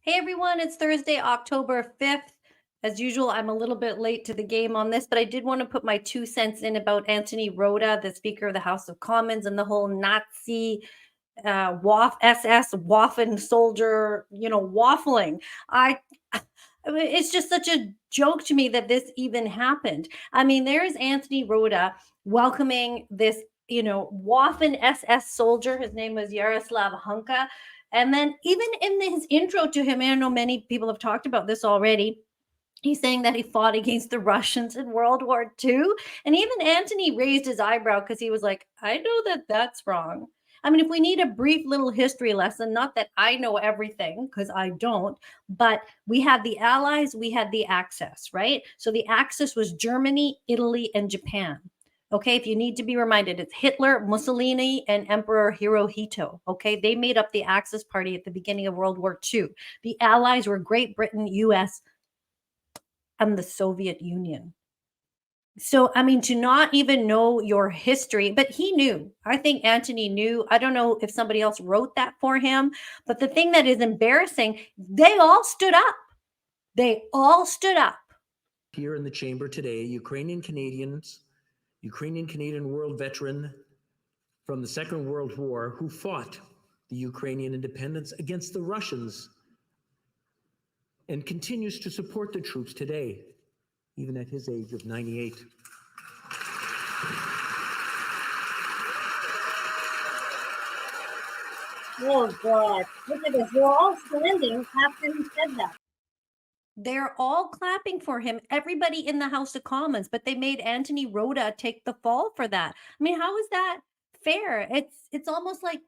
Hey everyone, it's Thursday, October 5th. As usual, I'm a little bit late to the game on this, but I did want to put my 2 cents in about Anthony Rota, the Speaker of the House of Commons, and the whole Nazi SS Waffen soldier, waffling. I mean, it's just such a joke to me that this even happened. I mean, there's Anthony Rota welcoming this, Waffen SS soldier. His name was Yaroslav Hunka. And then, even in his intro to him, and I know many people have talked about this already. He's saying that he fought against the Russians in World War II. And even Anthony raised his eyebrow because he was like, I know that that's wrong. I mean, if we need a brief little history lesson, not that I know everything because I don't, but we had the Allies, we had the Axis, right? So the Axis was Germany, Italy, and Japan. Okay, if you need to be reminded, it's Hitler, Mussolini, and Emperor Hirohito. Okay, they made up the Axis party at the beginning of World War II. The Allies were Great Britain, US, and the Soviet Union. So, I mean, to not even know your history, but he knew. I think Anthony knew. I don't know if somebody else wrote that for him, but the thing that is embarrassing, they all stood up. They all stood up. Here in the chamber today, Ukrainian Canadian world veteran from the Second World War who fought the Ukrainian independence against the Russians and continues to support the troops today, even at his age of 98. Oh God, look at this. We're all standing after he said that. They're all clapping for him, everybody in the House of Commons, but they made Anthony Rota take the fall for that. I mean, how is that fair? It's almost like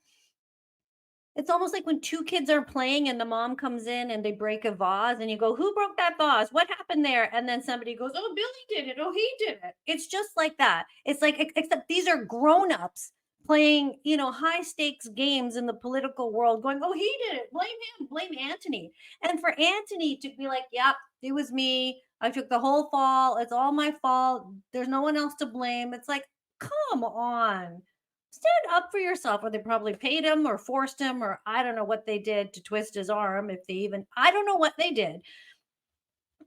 when two kids are playing and the mom comes in and they break a vase and you go, "Who broke that vase? What happened there?" And then somebody goes, "Oh, Billy did it. Oh, he did it." It's just like that. It's like except these are grown-ups playing, high stakes games in the political world going, "Oh, he did it. Blame him. Blame Anthony." And for Anthony to be like, "Yep, it was me. I took the whole fall. It's all my fault. There's no one else to blame." It's like, "Come on, stand up for yourself." Or they probably paid him or forced him, or I don't know what they did to twist his arm. If they even, I don't know what they did.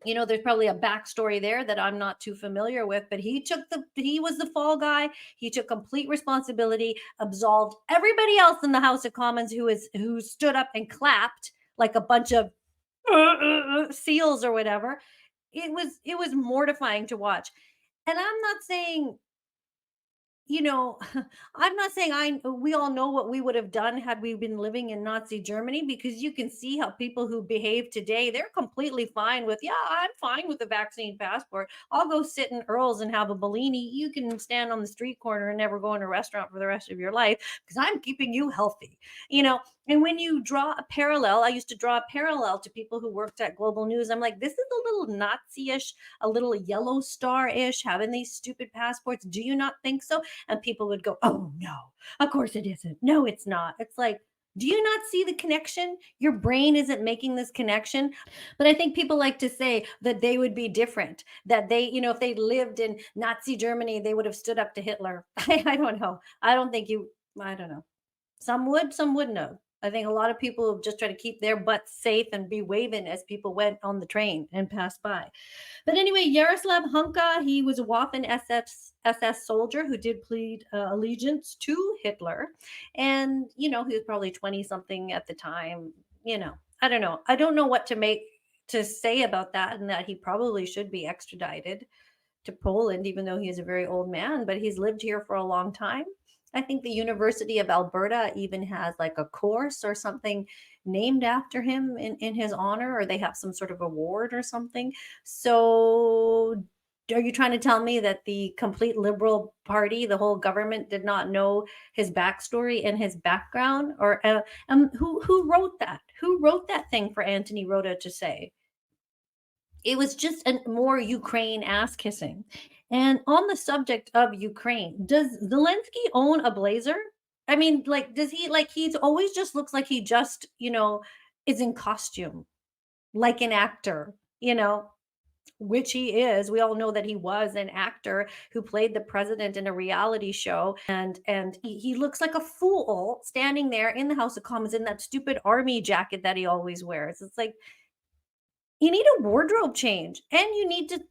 There's probably a backstory there that I'm not too familiar with, but he was the fall guy. He took complete responsibility, absolved everybody else in the House of Commons who stood up and clapped like a bunch of seals or whatever. It was mortifying to watch. And I'm not saying, I'm not saying we all know what we would have done had we been living in Nazi Germany, because you can see how people who behave today, they're completely fine with, yeah, I'm fine with the vaccine passport. I'll go sit in Earl's and have a Bellini. You can stand on the street corner and never go in a restaurant for the rest of your life because I'm keeping you healthy. And when you draw a parallel, I used to draw a parallel to people who worked at Global News. I'm like, this is a little Nazi-ish, a little yellow star-ish, having these stupid passports. Do you not think so? And people would go, "Oh, no, of course it isn't. No, it's not." It's like, do you not see the connection? Your brain isn't making this connection. But I think people like to say that they would be different, that they, if they lived in Nazi Germany, they would have stood up to Hitler. I don't know. I don't know. Some would, some wouldn't have. I think a lot of people just try to keep their butts safe and be waving as people went on the train and passed by. But anyway, Yaroslav Hunka, he was a Waffen SS soldier who did plead allegiance to Hitler. And, he was probably 20 something at the time. I don't know. I don't know what to say about that, and that he probably should be extradited to Poland, even though he is a very old man, but he's lived here for a long time. I think the University of Alberta even has like a course or something named after him in his honor, or they have some sort of award or something. So, are you trying to tell me that the complete liberal party, the whole government, did not know his backstory and his background? Or who wrote that? Who wrote that thing for Anthony Rota to say? It was just a more Ukraine ass kissing. And on the subject of Ukraine, does Zelensky own a blazer? I mean, like, does he, like, he's always just looks like he just, is in costume, like an actor, which he is. We all know that he was an actor who played the president in a reality show, and he looks like a fool standing there in the House of Commons in that stupid army jacket that he always wears. It's like, you need a wardrobe change, and you need to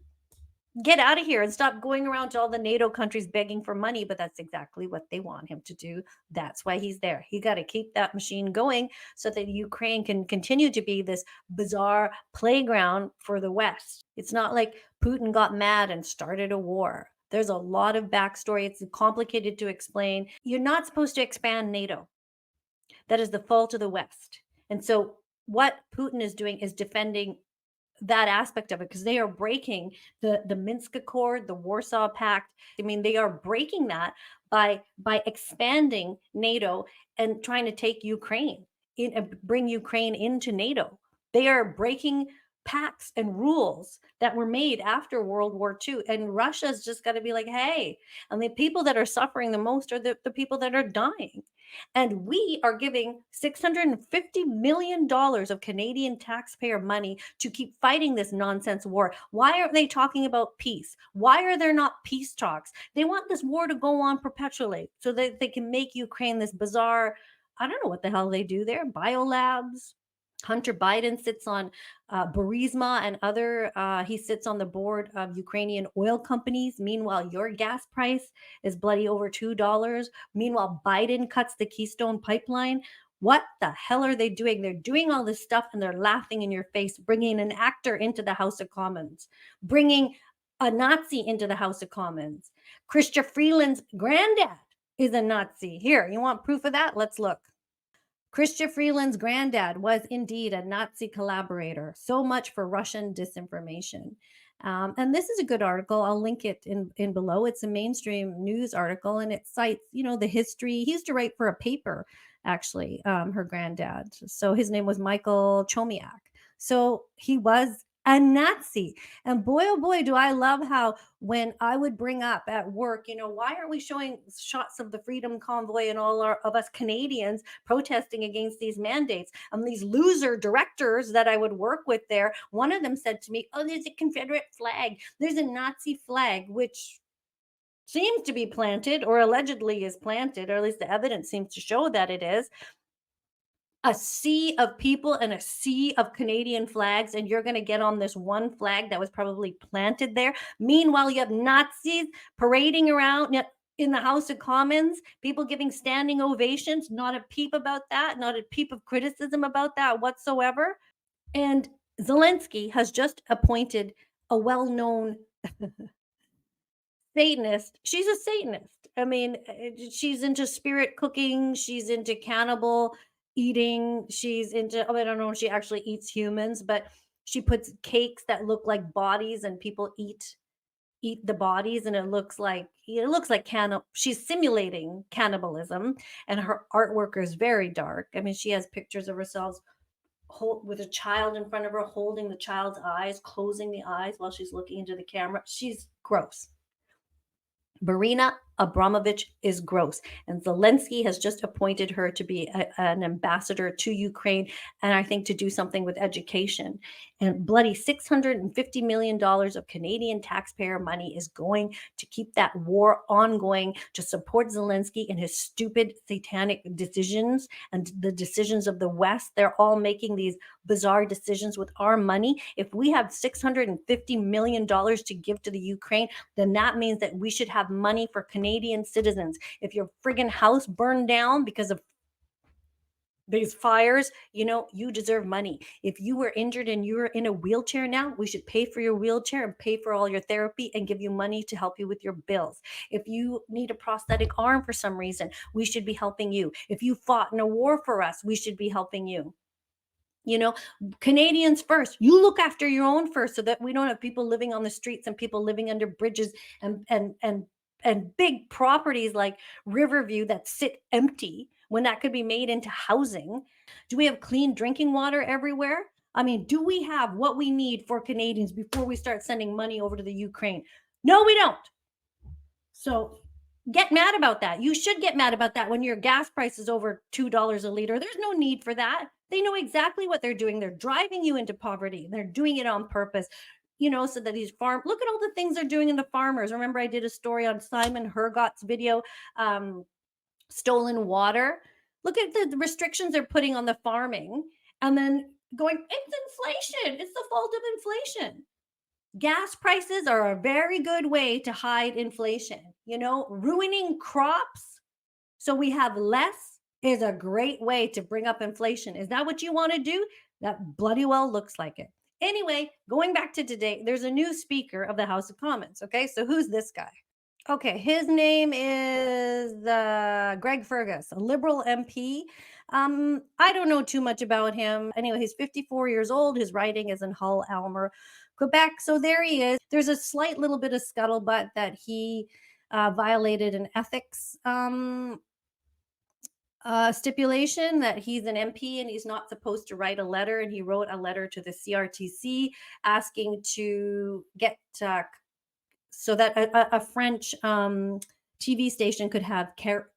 get out of here and stop going around to all the NATO countries begging for money. But that's exactly what they want him to do. That's why he's there. He got to keep that machine going so that Ukraine can continue to be this bizarre playground for the West. It's not like Putin got mad and started a war. There's a lot of backstory. It's complicated to explain. You're not supposed to expand NATO. That is the fault of the West. And so what Putin is doing is defending that aspect of it, because they are breaking the Minsk Accord, the Warsaw Pact. I mean, they are breaking that by expanding NATO and trying to take Ukraine in and bring Ukraine into NATO. They are breaking pacts and rules that were made after World War II. And Russia's just got to be like, hey, and the people that are suffering the most are the people that are dying. And we are giving $650 million of Canadian taxpayer money to keep fighting this nonsense war. Why aren't they talking about peace? Why are there not peace talks? They want this war to go on perpetually so that they can make Ukraine this bizarre, I don't know what the hell they do there, biolabs. Hunter Biden sits on Burisma and other, he sits on the board of Ukrainian oil companies. Meanwhile, your gas price is bloody over $2. Meanwhile, Biden cuts the Keystone pipeline. What the hell are they doing? They're doing all this stuff and they're laughing in your face, bringing an actor into the House of Commons, bringing a Nazi into the House of Commons. Chrystia Freeland's granddad is a Nazi. Here, you want proof of that? Let's look. Chrystia Freeland's granddad was indeed a Nazi collaborator. So much for Russian disinformation. And this is a good article. I'll link it in below. It's a mainstream news article, and it cites, the history. He used to write for a paper, actually, her granddad. So his name was Michael Chomiak. So he was a Nazi. And boy, oh boy, do I love how when I would bring up at work, why aren't we showing shots of the Freedom Convoy and all of us Canadians protesting against these mandates? And these loser directors that I would work with there, one of them said to me, oh, there's a Confederate flag. There's a Nazi flag, which seems to be planted or allegedly is planted, or at least the evidence seems to show that it is. A sea of people and a sea of Canadian flags, and you're going to get on this one flag that was probably planted there. Meanwhile, you have Nazis parading around in the House of Commons, people giving standing ovations, not a peep about that, not a peep of criticism about that whatsoever. And Zelensky has just appointed a well-known Satanist. She's a Satanist. I mean, she's into spirit cooking. She's into cannibal eating. She's into, I don't know if she actually eats humans, but she puts cakes that look like bodies and people eat the bodies, and it looks like she's simulating cannibalism, and her artwork is very dark. I mean, she has pictures of herself with a child in front of her, holding the child's eyes, closing the eyes while she's looking into the camera. She's gross. Marina Abramovich is gross, and Zelensky has just appointed her to be an ambassador to Ukraine, and I think to do something with education. And bloody $650 million of Canadian taxpayer money is going to keep that war ongoing, to support Zelensky in his stupid satanic decisions and the decisions of the West. They're all making these bizarre decisions with our money. If we have $650 million to give to the Ukraine, then that means that we should have money for Canadian citizens. If your friggin' house burned down because of these fires, you deserve money. If you were injured and you're in a wheelchair now, we should pay for your wheelchair and pay for all your therapy and give you money to help you with your bills. If you need a prosthetic arm for some reason, we should be helping you. If you fought in a war for us, we should be helping you. Canadians first. You look after your own first, so that we don't have people living on the streets and people living under bridges and big properties like Riverview that sit empty when that could be made into housing. Do we have clean drinking water everywhere? I mean, do we have what we need for Canadians before we start sending money over to the Ukraine? No, we don't. So get mad about that. You should get mad about that when your gas price is over $2 a liter. There's no need for that. They know exactly what they're doing. They're driving you into poverty. They're doing it on purpose. so that these look at all the things they're doing in the farmers. Remember, I did a story on Simon Hergot's video, stolen water. Look at the restrictions they're putting on the farming, and then going, it's inflation. It's the fault of inflation. Gas prices are a very good way to hide inflation. Ruining crops so we have less is a great way to bring up inflation. Is that what you want to do? That bloody well looks like it. Anyway, going back to today, there's a new speaker of the House of Commons. Okay, so who's this guy? Okay, his name is Greg Fergus, a Liberal MP. I don't know too much about him. Anyway, he's 54 years old. His riding is in Hull, Aylmer, Quebec. So there he is. There's a slight little bit of scuttlebutt that he violated an ethics stipulation, that he's an MP and he's not supposed to write a letter. And he wrote a letter to the CRTC asking to get so that a French TV station could have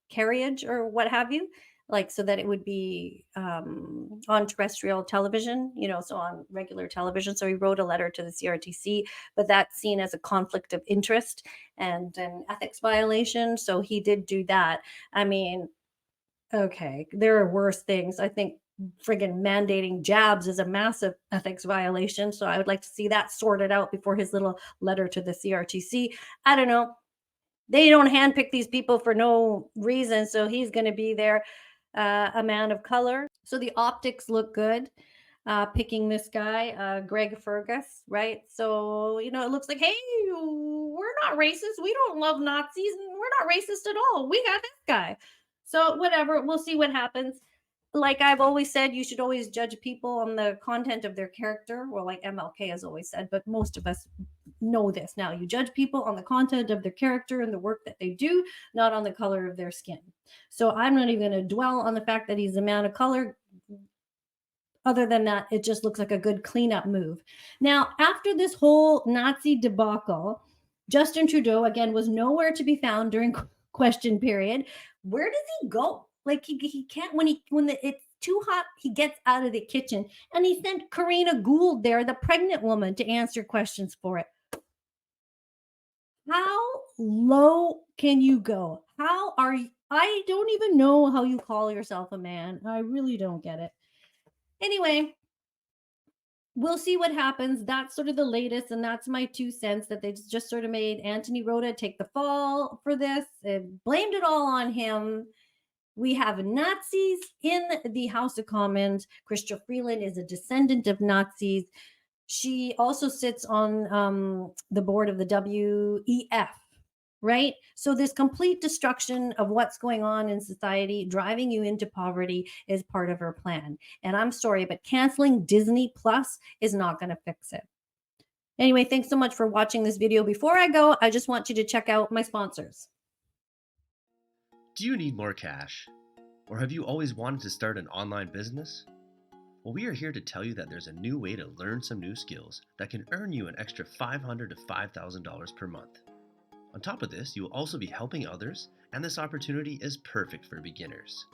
carriage or what have you, like so that it would be on terrestrial television, so on regular television. So he wrote a letter to the CRTC, but that's seen as a conflict of interest and an ethics violation. So he did do that. I mean, okay, there are worse things. I think friggin' mandating jabs is a massive ethics violation. So I would like to see that sorted out before his little letter to the CRTC. I don't know. They don't handpick these people for no reason. So he's going to be there, a man of color. So the optics look good. Picking this guy, Greg Fergus, right? So, it looks like, hey, we're not racist. We don't love Nazis. And we're not racist at all. We got this guy. So whatever, we'll see what happens. Like I've always said, you should always judge people on the content of their character. Well, like MLK has always said, but most of us know this now. You judge people on the content of their character and the work that they do, not on the color of their skin. So I'm not even going to dwell on the fact that he's a man of color. Other than that, it just looks like a good cleanup move. Now, after this whole Nazi debacle, Justin Trudeau, again, was nowhere to be found during question period. Where does he go? Like he can't, when it's too hot, he gets out of the kitchen, and he sent Karina Gould there, the pregnant woman, to answer questions for it. How low can you go? I don't even know how you call yourself a man. I really don't get it. Anyway, we'll see what happens. That's sort of the latest, and that's my 2 cents, that they just sort of made Anthony Rota take the fall for this and blamed it all on him. We have Nazis in the House of Commons. Chrystia Freeland is a descendant of Nazis. She also sits on the board of the WEF, right? So this complete destruction of what's going on in society, driving you into poverty, is part of her plan. And I'm sorry, but canceling Disney Plus is not going to fix it. Anyway, thanks so much for watching this video. Before I go, I just want you to check out my sponsors. Do you need more cash? Or have you always wanted to start an online business? Well, we are here to tell you that there's a new way to learn some new skills that can earn you an extra $500 to $5,000 per month. On top of this, you will also be helping others, and this opportunity is perfect for beginners.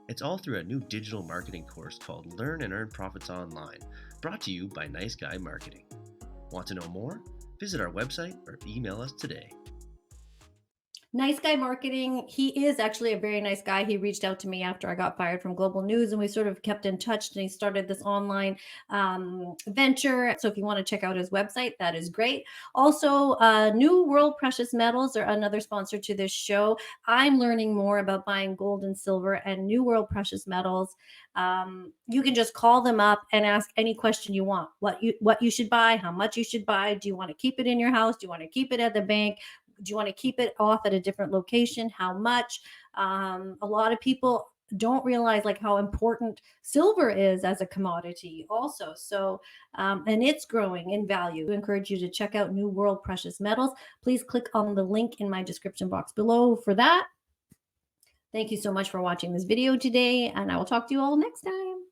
It's all through a new digital marketing course called Learn and Earn Profits Online, brought to you by Nice Guy Marketing. Want to know more? Visit our website or email us today. Nice Guy Marketing, he is actually a very nice guy. He reached out to me after I got fired from Global News, and we sort of kept in touch, and he started this online venture. So if you want to check out his website, that is great. Also, New World Precious Metals are another sponsor to this show. I'm learning more about buying gold and silver and New World Precious Metals. You can just call them up and ask any question you want. What you should buy, how much you should buy. Do you want to keep it in your house? Do you want to keep it at the bank? Do you want to keep it off at a different location? How much? A lot of people don't realize like how important silver is as a commodity also. So, and it's growing in value. I encourage you to check out New World Precious Metals. Please click on the link in my description box below for that. Thank you so much for watching this video today, and I will talk to you all next time.